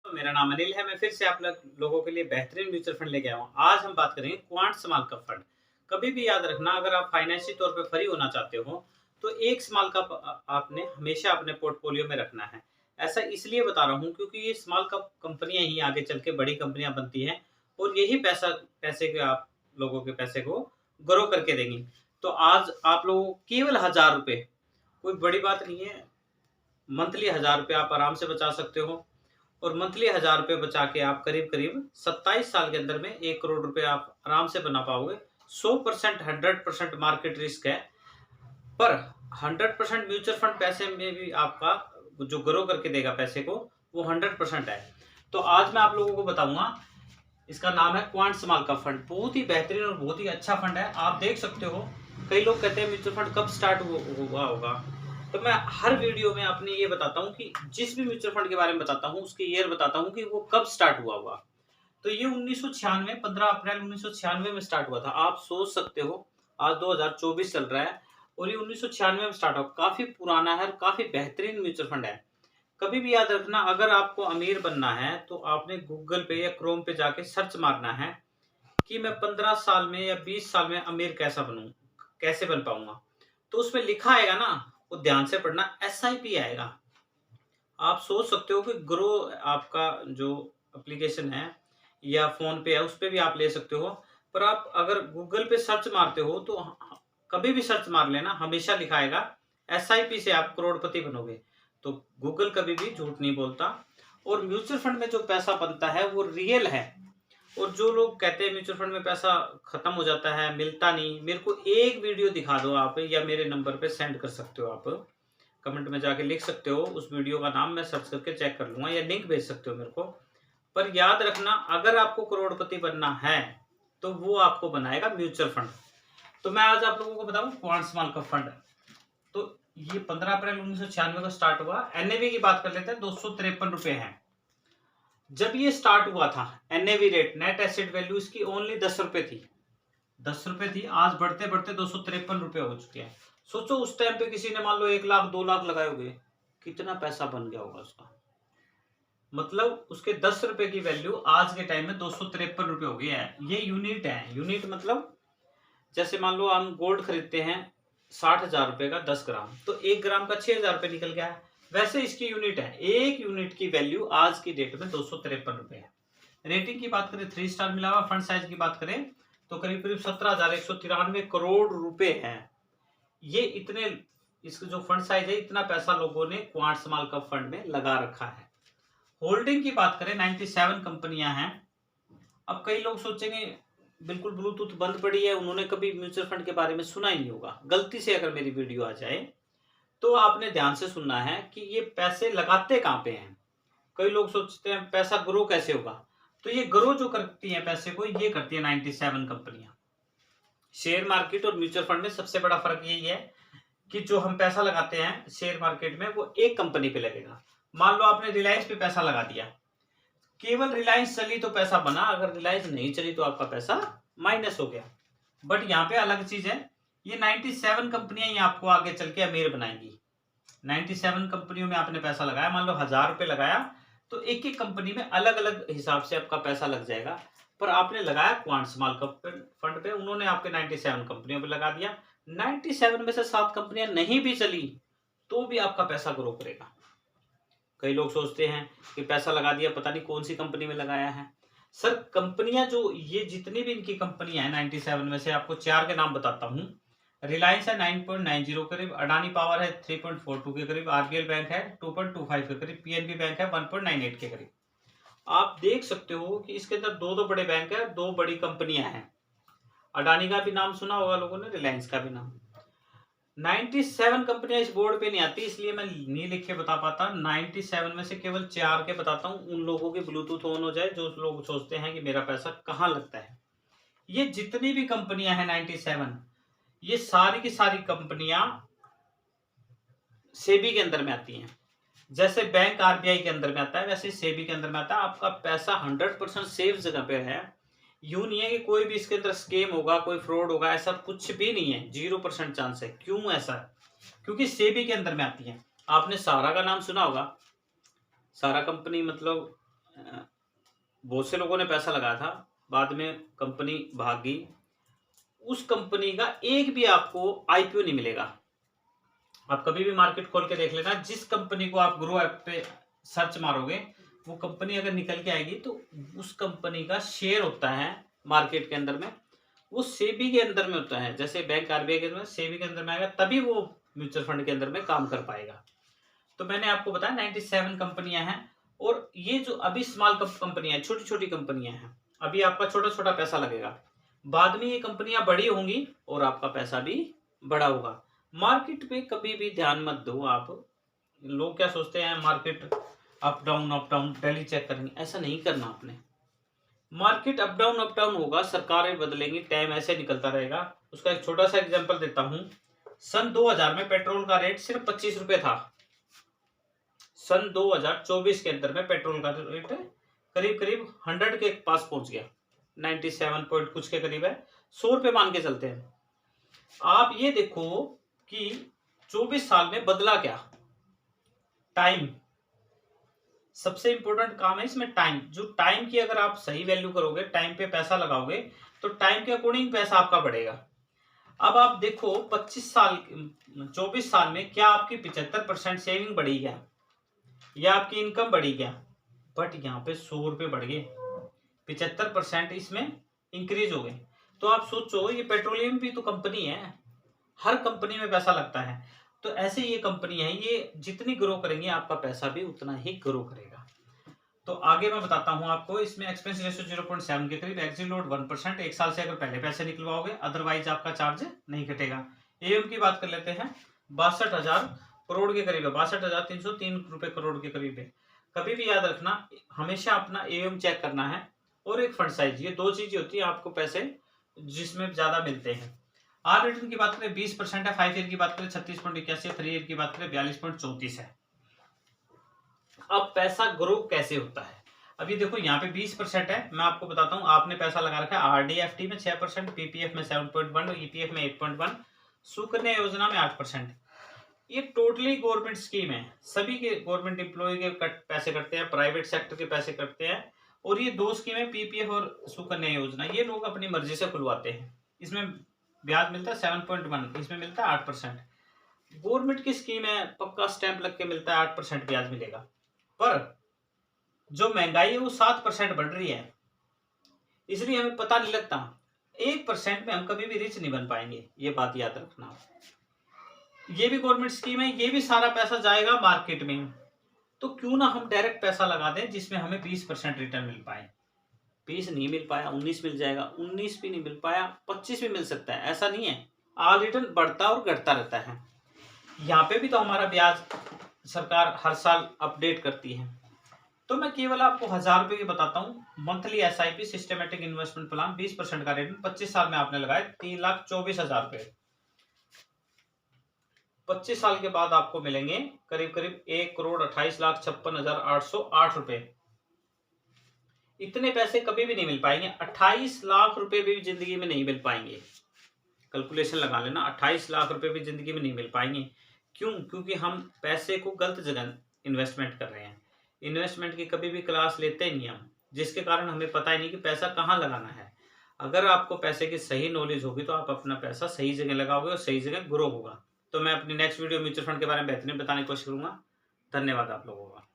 तो मेरा नाम अनिल है। मैं फिर से आप लोगों के लिए बेहतरीन म्यूचुअल फंड लेके आया हूँ। आज हम बात करेंगे क्वांट स्मॉल कैप फंड। कभी भी याद रखना, अगर आप फाइनेंशियल तौर पे फ्री होना चाहते हो तो एक स्मॉल कैप आपने हमेशा अपने पोर्टफोलियो में रखना है। ऐसा इसलिए बता रहा हूँ क्योंकि ये स्मॉल कैप कंपनियां ही आगे चल के बड़ी कंपनियां बनती हैं और यही पैसे के आप लोगों के पैसे को ग्रो करके देंगी। तो आज आप लोगों को केवल 1000 रुपये, कोई बड़ी बात नहीं है। मंथली 1000 रुपये आप आराम से बचा सकते हो और मंथली 1000 रुपये बचा के आप करीब करीब 27 साल के अंदर में 1 करोड़ रुपए आप आराम से बना पाओगे। 100% 100% मार्केट रिस्क है, पर 100% म्यूचुअल फंड पैसे में भी आपका जो ग्रो करके देगा पैसे को, वो 100% है। तो आज मैं आप लोगों को बताऊंगा, इसका नाम है क्वांट स्मॉल कैप फंड। बहुत ही बेहतरीन और बहुत ही अच्छा फंड है। आप देख सकते हो, कई लोग कहते हैं म्यूचुअल फंड कब स्टार्ट हुआ होगा। तो मैं हर वीडियो में अपने ये बताता हूँ कि जिस भी म्यूचुअल फंड के बारे में बताता हूँ उसकी ईयर बताता हूँ कि वो कब स्टार्ट हुआ होगा। तो ये 1996 15 अप्रैल 1996 में स्टार्ट हुआ था। आप सोच सकते हो, आज 2024 चल रहा है और ये 1996 में स्टार्ट हुआ। काफी पुराना है और काफी बेहतरीन म्यूचुअल फंड है। कभी भी याद रखना, अगर आपको अमीर बनना है तो आपने गूगल पे या क्रोम पे जाके सर्च मारना है कि मैं 15 साल में या 20 साल में अमीर कैसा बनूं, कैसे बन पाऊंगा। तो उसमें लिखा आएगा ना, वो ध्यान से पढ़ना, SIP आएगा। आप सोच सकते हो कि ग्रो आपका जो एप्लीकेशन है या फोन पे है उस पे भी आप ले सकते हो, पर आप अगर गूगल पे सर्च मारते हो तो कभी भी सर्च मार लेना, हमेशा लिखा आएगा SIP से आप करोड़पति बनोगे। तो गूगल कभी भी झूठ नहीं बोलता और म्यूचुअल फंड में जो पैसा बनता है वो रियल है। और जो लोग कहते हैं म्यूचुअल फंड में पैसा खत्म हो जाता है, मिलता नहीं, मेरे को एक वीडियो दिखा दो आप, या मेरे नंबर पे सेंड कर सकते हो, आप कमेंट में जाके लिख सकते हो, उस वीडियो का नाम मैं सर्च करके चेक कर लूंगा, या लिंक भेज सकते हो मेरे को। पर याद रखना, अगर आपको करोड़पति बनना है तो वो आपको बनाएगा म्यूचुअल फंड। तो मैं आज आप लोगों को बताऊं क्वांट स्मॉल कैप फंड। तो ये 15 अप्रैल 1996 को स्टार्ट हुआ। NAV की बात कर लेते हैं, 253 रुपए है। जब ये स्टार्ट हुआ था, NAV rate, net asset value, इसकी ओनली 10 रुपए थी। 10 रुपए थी, आज बढ़ते बढ़ते 253 रुपए हो चुके हैं। सोचो उस टाइम पे किसी ने मान लो 1 लाख 2 लाख लगाए हुए, कितना पैसा बन गया होगा उसका। मतलब उसके 10 रुपए की वैल्यू आज के टाइम में 253 रुपए हो गई है। ये यूनिट है। यूनिट मतलब जैसे मान लो हम गोल्ड खरीदते हैं 60,000 रुपए का 10 ग्राम, तो 1 ग्राम का 6,000 रुपए निकल गया है। वैसे इसकी यूनिट है, एक यूनिट की वैल्यू आज की डेट में 253 रुपए है। रेटिंग की बात करें 3 स्टार मिला हुआ। फंड साइज की बात करें तो करीब करीब 17,193 करोड़ रुपए है। ये इतने, इसका जो फंड साइज है, इतना पैसा लोगों ने क्वांट स्मॉल कैप फंड में लगा रखा है। होल्डिंग की बात करें 97 कंपनियां हैं। अब कई लोग सोचेंगे बिल्कुल ब्लूटूथ बंद पड़ी है, उन्होंने कभी म्यूचुअल फंड के बारे में सुना ही नहीं होगा। गलती से अगर मेरी वीडियो आ जाए तो आपने ध्यान से सुनना है कि ये पैसे लगाते कहाँ पे हैं। कई लोग सोचते हैं पैसा ग्रो कैसे होगा, तो ये ग्रो जो करती है पैसे को, ये करती है 97 कंपनियां। शेयर मार्केट और म्यूचुअल फंड में सबसे बड़ा फर्क यही है कि जो हम पैसा लगाते हैं शेयर मार्केट में, वो एक कंपनी पे लगेगा। मान लो आपने रिलायंस पे पैसा लगा दिया, केवल रिलायंस चली तो पैसा बना, अगर रिलायंस नहीं चली तो आपका पैसा माइनस हो गया। बट यहाँ पे अलग चीज है, ये 97 कंपनियां ही आपको आगे चल के अमीर बनाएंगी। 97 कंपनियों में आपने पैसा लगाया, मान लो 1000 रुपए लगाया, तो एक एक कंपनी में अलग अलग हिसाब से आपका पैसा लग जाएगा। पर आपने लगाया क्वांट स्मॉल कैप फंड पे, उन्होंने आपके 97 कंपनियों पे लगा दिया। 97 में से 7 कंपनियां नहीं भी चली तो भी आपका पैसा ग्रो करेगा। कई लोग सोचते हैं कि पैसा लगा दिया, पता नहीं कौन सी कंपनी में लगाया है। सर कंपनियां जो ये जितनी भी इनकी कंपनियां हैं 97 में से, आपको 4 के नाम बताता हूं। रिलायंस है 9.90 करीब, अडानी पावर है 3.42 के करीब, RBL बैंक है 2.25 के करीब, PNB बैंक है 1.98 के करीब। आप देख सकते हो कि इसके अंदर दो दो बड़े बैंक है, दो बड़ी कंपनियां हैं। अडानी का भी नाम सुना होगा लोगों ने, रिलायंस का भी नाम। 97 कंपनियां इस बोर्ड पे नहीं आती, इसलिए मैं नहीं लिख के बता पाता। 97 में से केवल 4 के बताता हूँ, उन लोगों की ब्लूटूथ ऑन हो जाए जो लोग सोचते हैं कि मेरा पैसा कहाँ लगता है। ये जितनी भी कंपनियां हैं 97, ये सारी की सारी कंपनियां सेबी के अंदर में आती हैं। जैसे बैंक RBI के अंदर में आता है, वैसे सेबी के अंदर में आता है। आपका पैसा 100% सेफ जगह पे है। यूं नहीं है कि कोई भी इसके अंदर स्केम होगा, कोई फ्रॉड होगा, ऐसा कुछ भी नहीं है। 0% चांस है। क्यों ऐसा है? क्योंकि सेबी के अंदर में आती है। आपने सारा का नाम सुना होगा। सारा कंपनी मतलब बहुत से लोगों ने पैसा लगाया था, बाद में कंपनी भाग गई, उस कंपनी का एक भी आपको आईपीओ नहीं मिलेगा। आप कभी भी मार्केट खोल के देख लेना, जिस कंपनी को आप ग्रो ऐप पे सर्च मारोगे, वो कंपनी अगर निकल के आएगी तो उस कंपनी का शेयर होता है मार्केट के अंदर में, वो सेबी के अंदर में होता है। जैसे बैंक आरबीआई के अंदर, सेबी के अंदर में आएगा, तभी वो म्यूचुअल फंड के अंदर में काम कर पाएगा। तो मैंने आपको बताया 97 कंपनियां हैं, और ये जो अभी स्मॉल कंपनियां, छोटी छोटी कंपनियां हैं, अभी आपका छोटा छोटा पैसा लगेगा, बाद में ये कंपनियां बड़ी होंगी और आपका पैसा भी बड़ा होगा। मार्केट पे कभी भी ध्यान मत दो आप। लोग क्या सोचते हैं, market up down daily check करेंगे, ऐसा नहीं करना आपने। मार्केट अप डाउन होगा, सरकारें बदलेंगी, टाइम ऐसे निकलता रहेगा। उसका एक छोटा सा एग्जांपल देता हूं। सन 2000 में पेट्रोल का रेट सिर्फ 25 रुपए था। सन 2024 के अंदर में पेट्रोल का रेट करीब करीब 100 के पास पहुंच गया, 97 पॉइंट कुछ के करीब है। 100 रुपए मान के चलते हैं। आप ये देखो कि 24 साल में बदला क्या। टाइम सबसे इंपॉर्टेंट काम है इसमें, टाइम। जो टाइम की अगर आप सही वैल्यू करोगे, टाइम पे पैसा लगाओगे, तो टाइम के अकॉर्डिंग पैसा आपका बढ़ेगा। अब आप देखो 24 साल में क्या आपकी 75% सेविंग बढ़ी क्या, या आपकी इनकम बढ़ी क्या? बट यहाँ पे 100 रुपए बढ़ गए, 75% इसमें इंक्रीज हो गए। तो आप सोचो, ये पेट्रोलियम भी तो कंपनी है, हर कंपनी में पैसा लगता है। तो ऐसे ये कंपनी है, ये जितनी ग्रो करेंगे आपका पैसा भी उतना ही ग्रो करेगा। तो आगे मैं बताता हूं आपको, इसमें एक्सपेंस रेशियो 0.7 के करीब, एग्जिट लोड 1%, एक साल से अगर पहले पैसे निकलवाओगे, अदरवाइज आपका चार्ज नहीं कटेगा। एएम की बात कर लेते हैं, 62,000 करोड़ के करीब है, 62,303 रुपए करोड़ के करीब है। कभी भी याद रखना, हमेशा अपना एएम चेक करना है, और एक फंड साइज, ये दो चीजें होती है आपको पैसे जिसमें ज्यादा मिलते हैं। आर रिटर्न की बात करें 20% है, 5 ईयर की बात करें 36.81, 3 ईयर की बात करें 42.34 है। अब पैसा ग्रो कैसे होता है? अभी देखो यहाँ पे 20% है, मैं आपको बताता हूँ। आपने पैसा लगा रखा है आरडीएफटी में 6%, पीपीएफ में 7.1, ईपीएफ में 8.1, सुकन्या योजना में 8%। ये टोटली गवर्नमेंट स्कीम है, सभी के गवर्नमेंट एम्प्लॉय के पैसे कटते हैं, प्राइवेट सेक्टर के पैसे कटते हैं। और ये दो स्कीम है, पीपीएफ और सुकन्या योजना, ये लोग अपनी मर्जी से खुलवाते हैं। इसमें ब्याज मिलता है 7.1, इसमें मिलता है 8%। गवर्नमेंट की स्कीम है, पक्का स्टैंप लग के मिलता है, 8% ब्याज मिलेगा। पर जो महंगाई है वो 7% बढ़ रही है, इसलिए हमें पता नहीं लगता। 1% में हम कभी भी रिच नहीं बन पाएंगे, ये बात याद रखना। ये भी गवर्नमेंट स्कीम है, ये भी सारा पैसा जाएगा मार्केट में। तो क्यों ना हम डायरेक्ट पैसा लगा दें जिसमें हमें 20% रिटर्न मिल पाए। 20 नहीं मिल पाया, 19 मिल जाएगा, 19 भी नहीं मिल पाया, 25 भी मिल सकता है, ऐसा नहीं है। ऑल रिटर्न बढ़ता और घटता रहता है। यहाँ पे भी तो हमारा ब्याज सरकार हर साल अपडेट करती है। तो मैं केवल आपको 1000 रुपए की बताता हूँ। Monthly SIP systematic investment plan, 20% का रिटर्न, 25 साल में आपने लगाए 3,24,000 रुपए। 25 साल के बाद आपको मिलेंगे करीब करीब 1,28,56,808 रुपए। इतने पैसे कभी भी नहीं मिल पाएंगे, 28 लाख रुपए भी जिंदगी में नहीं मिल पाएंगे। कैलकुलेशन लगा लेना, 28 लाख रुपए भी जिंदगी में नहीं मिल पाएंगे। क्यों? क्योंकि हम पैसे को गलत जगह इन्वेस्टमेंट कर रहे हैं। इन्वेस्टमेंट की कभी भी क्लास लेते ही नहीं हम, जिसके कारण हमें पता ही नहीं कि पैसा कहाँ लगाना है। अगर आपको पैसे की सही नॉलेज होगी तो आप अपना पैसा सही जगह लगाओगे और सही जगह ग्रो होगा। तो मैं अपनी नेक्स्ट वीडियो म्यूचुअल फंड के बारे में बेहतरीन बताने की कोशिश करूंगा। धन्यवाद आप लोगों का।